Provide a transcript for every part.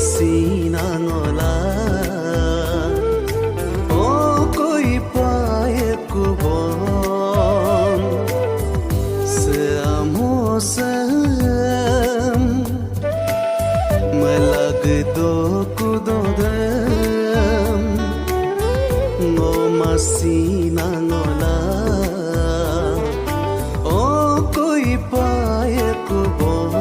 sinangola o koi pae kubon seamosam malag do kudodam no masinangola o koi pae kubon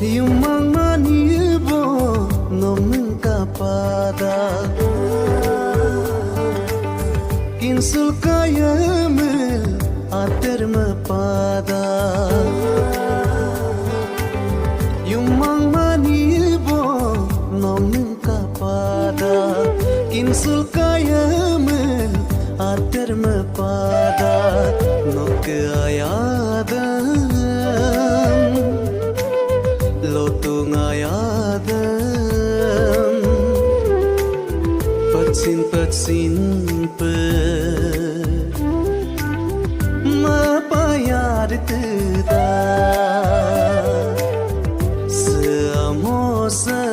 Yumang manibo nomeng kapada kinsul kayamel ater mepada Yumang manibo nomeng kapada kinsul kayamel ater mepada no keayadan Lotungayadam Patsin pe Mapayar teda Seamosam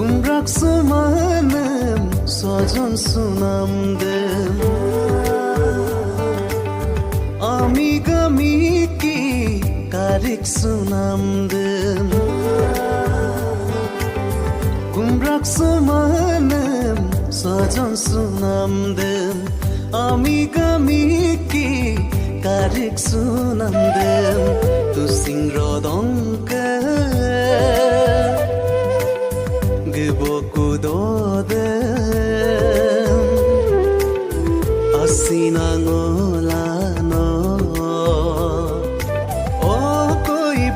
Gumrak semanam sajon sunamdem Ami gamiki karik sunamdem Gumrak semanam sajon sunamdem Ami gamiki karik sunamdem Tu sing rodongka Giboku dodem asinangolano o koi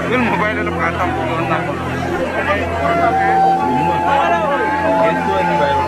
Ini mobile dalam kantong itu yang bayar.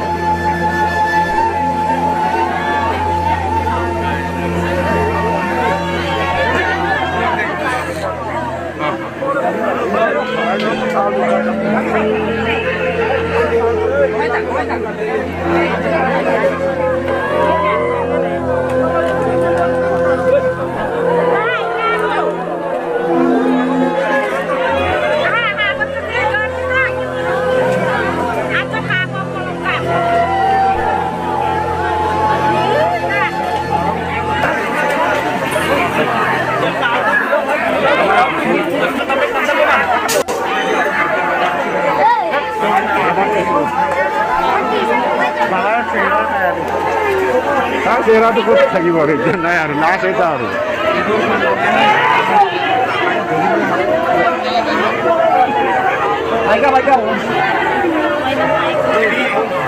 सेरा त कति छ कि बरु नयाँहरू नासै त अरू Baik, baik.